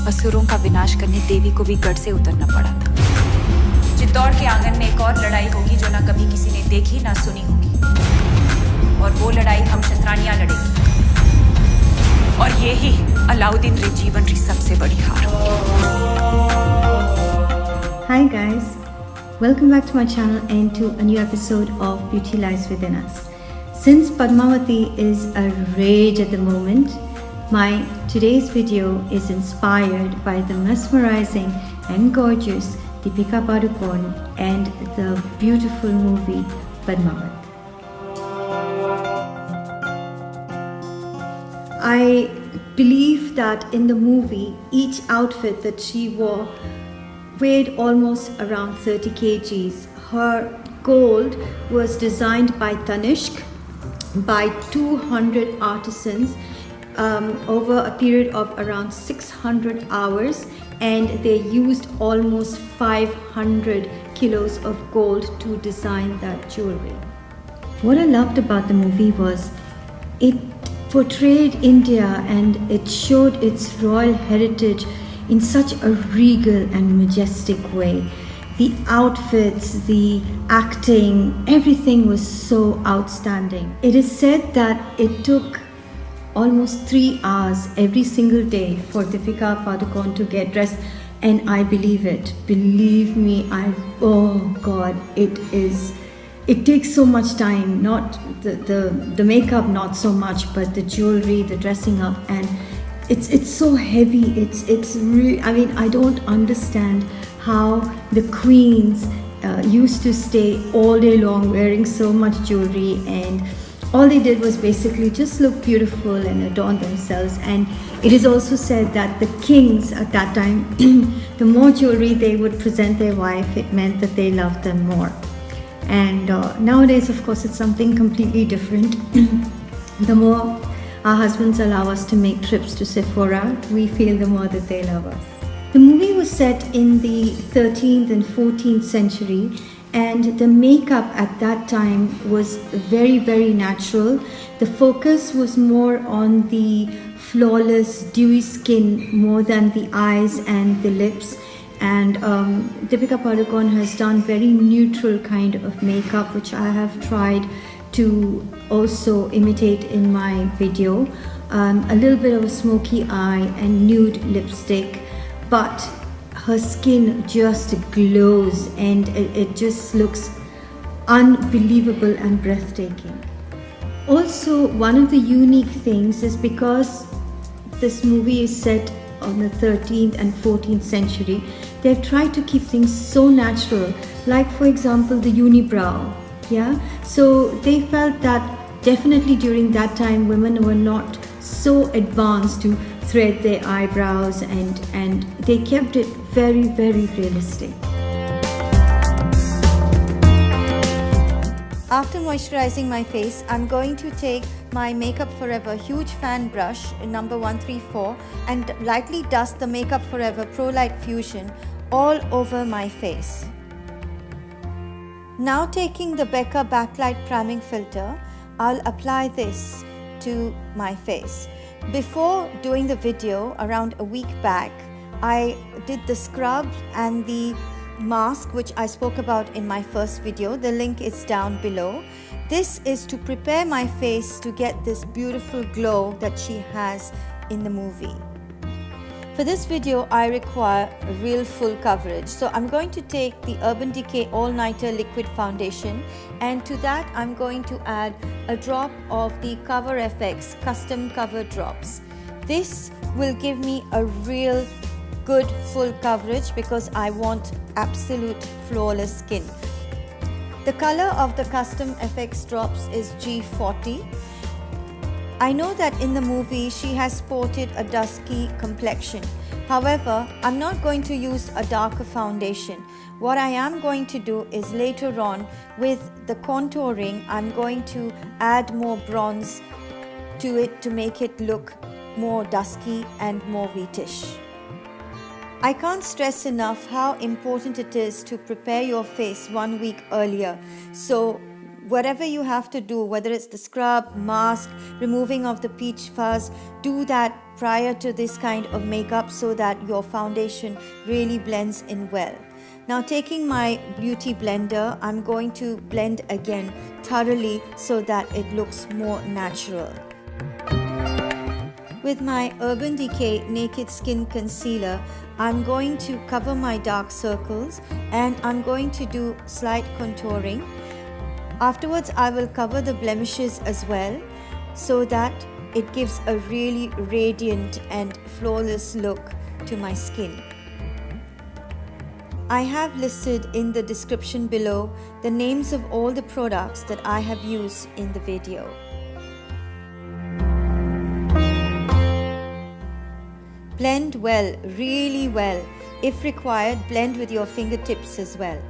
असुरों का विनाश करने देवी को भी गढ़ से उतरना पड़ा था। चित्तौड़ के आंगन में एक और लड़ाई होगी जो ना कभी किसी ने देखी ना सुनी होगी, और वो लड़ाई हम शतरानियां लड़ेंगी, और ये ही अलाउद्दीन रे जीवन की सबसे बड़ी हार होगी। Hi guys, welcome back to my channel and to a new episode of Beauty Lies Within Us. Since Padmaavat is a rage at the moment, my today's video is inspired by the mesmerizing and gorgeous Deepika Padukone and the beautiful movie Padmaavat. I believe that in the movie, each outfit that she wore weighed almost around 30 kgs. Her gold was designed by Tanishq by 200 artisans over a period of around 600 hours, and they used almost 500 kilos of gold to design that jewelry. What I loved about the movie was it portrayed India and it showed its royal heritage in such a regal and majestic way. The outfits, the acting, everything was so outstanding. It is said that it took almost 3 hours every single day for Deepika Padukone to get dressed, and I believe it. Believe me, oh God, it takes so much time. Not the makeup, not so much, but the jewelry, the dressing up, and it's so heavy. It's really, I mean, I don't understand how the queens used to stay all day long wearing so much jewelry, and all they did was basically just look beautiful and adorn themselves. And it is also said that the kings at that time, the more jewelry they would present their wife, it meant that they loved them more. And nowadays, of course, it's something completely different. The more our husbands allow us to make trips to Sephora, we feel the more that they love us. The movie was set in the 13th and 14th century, and the makeup at that time was very, very natural. The focus was more on the flawless, dewy skin more than the eyes and the lips. And Deepika Padukone has done very neutral kind of makeup, which I have tried to also imitate in my video. A little bit of a smoky eye and nude lipstick, but her skin just glows and it just looks unbelievable and breathtaking. Also, one of the unique things is because this movie is set on the 13th and 14th century, they've tried to keep things so natural, like for example the unibrow. Yeah, so they felt that definitely during that time women were not so advanced to thread their eyebrows, and they kept it very, very realistic. After moisturizing my face, I'm going to take my Makeup Forever Huge Fan Brush number 134 and lightly dust the Makeup Forever Pro Light Fusion all over my face. Now taking the Becca Backlight Priming Filter, I'll apply this to my face. Before doing the video, around a week back, I did the scrub and the mask, which I spoke about in my first video. The link is down below. This is to prepare my face to get this beautiful glow that she has in the movie. For this video, I require a real full coverage. So I'm going to take the Urban Decay All Nighter Liquid Foundation, and to that I'm going to add a drop of the Cover FX Custom Cover Drops. This will give me a real good full coverage because I want absolute flawless skin. The color of the Custom FX Drops is G40. I know that in the movie she has sported a dusky complexion. However, I'm not going to use a darker foundation. What I am going to do is later on with the contouring, I'm going to add more bronze to it to make it look more dusky and more wheatish. I can't stress enough how important it is to prepare your face 1 week earlier. So whatever you have to do, whether it's the scrub, mask, removing of the peach fuzz, do that prior to this kind of makeup so that your foundation really blends in well. Now taking my beauty blender, I'm going to blend again thoroughly so that it looks more natural. With my Urban Decay Naked Skin Concealer, I'm going to cover my dark circles and I'm going to do slight contouring. Afterwards, I will cover the blemishes as well so that it gives a really radiant and flawless look to my skin. I have listed in the description below the names of all the products that I have used in the video. Blend well, really well. If required, blend with your fingertips as well.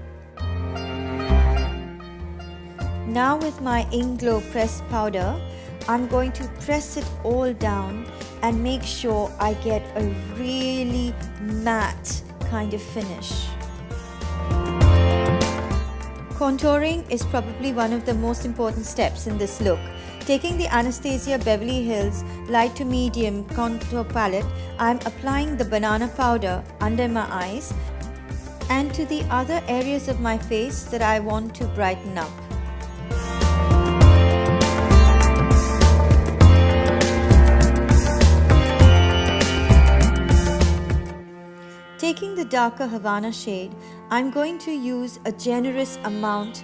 Now with my Inglot pressed powder, I'm going to press it all down and make sure I get a really matte kind of finish. Contouring is probably one of the most important steps in this look. Taking the Anastasia Beverly Hills light to medium contour palette, I'm applying the banana powder under my eyes and to the other areas of my face that I want to brighten up. Taking the darker Havana shade, I'm going to use a generous amount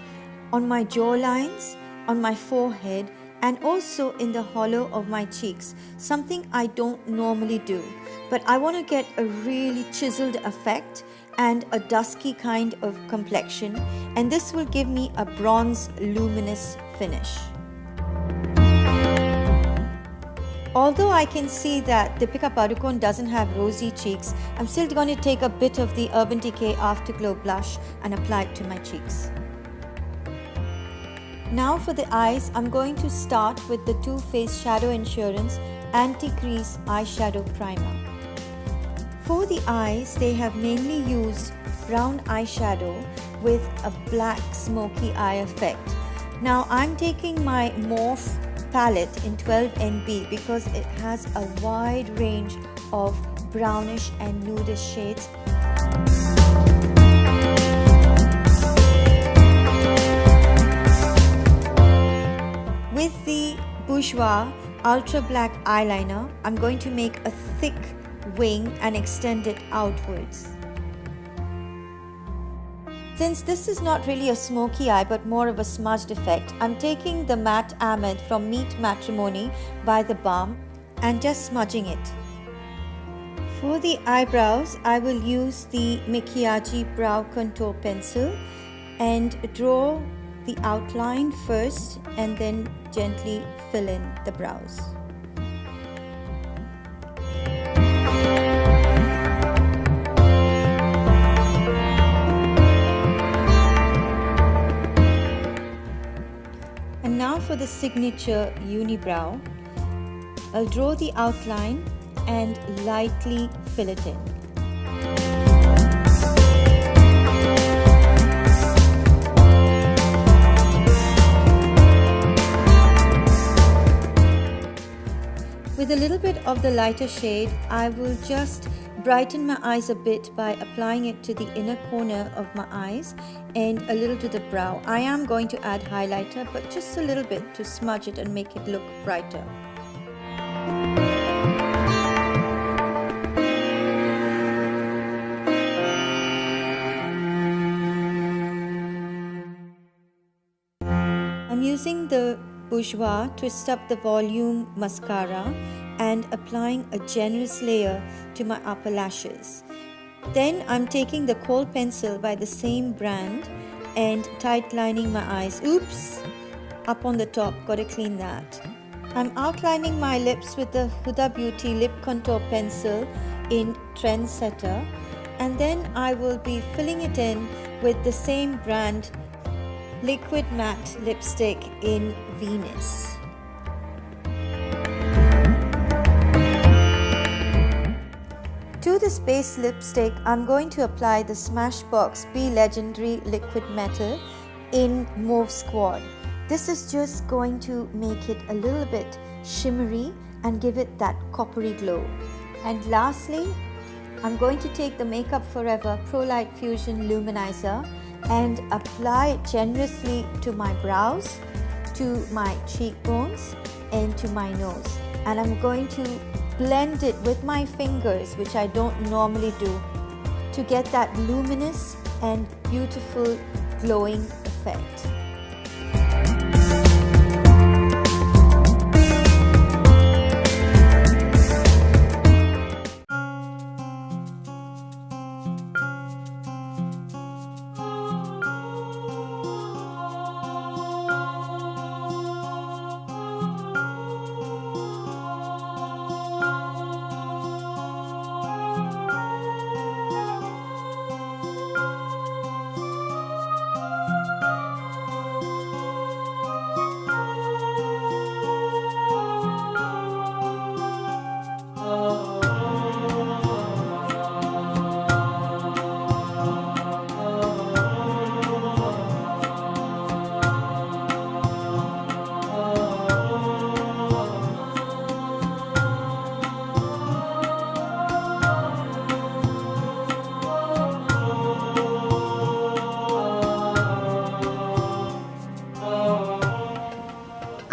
on my jawlines, on my forehead, and also in the hollow of my cheeks, something I don't normally do. But I want to get a really chiseled effect and a dusky kind of complexion, and this will give me a bronze luminous finish. Although I can see that Deepika Padukone doesn't have rosy cheeks, I'm still going to take a bit of the Urban Decay Afterglow blush and apply it to my cheeks. Now for the eyes, I'm going to start with the Too Faced Shadow Insurance Anti-Crease Eyeshadow Primer. For the eyes, they have mainly used brown eyeshadow with a black smoky eye effect. Now I'm taking my Morphe palette in 12NB because it has a wide range of brownish and nudish shades. With the Boujois Ultra Black Eyeliner, I'm going to make a thick wing and extend it outwards. Since this is not really a smoky eye but more of a smudged effect, I'm taking the matte Ahmed from Meet Matrimony by the Balm and just smudging it. For the eyebrows, I will use the MIKYAJY Brow Contour Pencil and draw the outline first and then gently fill in the brows. And now for the signature unibrow, I'll draw the outline and lightly fill it in. With a little bit of the lighter shade, I will just brighten my eyes a bit by applying it to the inner corner of my eyes and a little to the brow. I am going to add highlighter, but just a little bit to smudge it and make it look brighter. I'm using the Boujois Twist Up the Volume Mascara and applying a generous layer to my upper lashes. Then I'm taking the Khol pencil by the same brand and tight lining my eyes. Oops! Up on the top, gotta clean that. I'm outlining my lips with the Hudabeauty Lip Contour Pencil in Trendsetter, and then I will be filling it in with the same brand Liquid Matte Lipstick in Venus. To this base lipstick, I'm going to apply the Smashbox Be Legendary Liquid Metal in Mauve Squad. This is just going to make it a little bit shimmery and give it that coppery glow. And lastly, I'm going to take the Makeup Forever Pro Light Fusion Luminizer and apply it generously to my brows, to my cheekbones, and to my nose. And I'm going to blend it with my fingers, which I don't normally do, to get that luminous and beautiful glowing effect.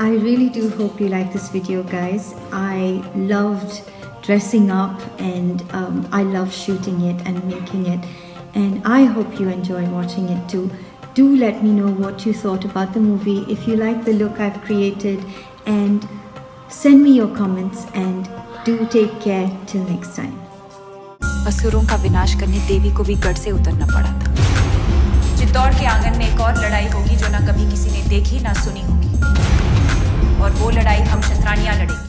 I really do hope you like this video, guys. I loved dressing up and I love shooting it and making it, and I hope you enjoy watching it too. Do let me know what you thought about the movie, if you like the look I've created, and send me your comments, and do take care till next time. असुरों का विनाश करने देवी को भी गढ़ से उतरना पड़ा था। चित्तौड़ के आंगन में एक और लड़ाई होगी जो ना कभी किसी ने देखी ना सुनी होगी, और वो लड़ाई हम शतरानियां लड़ेंगे।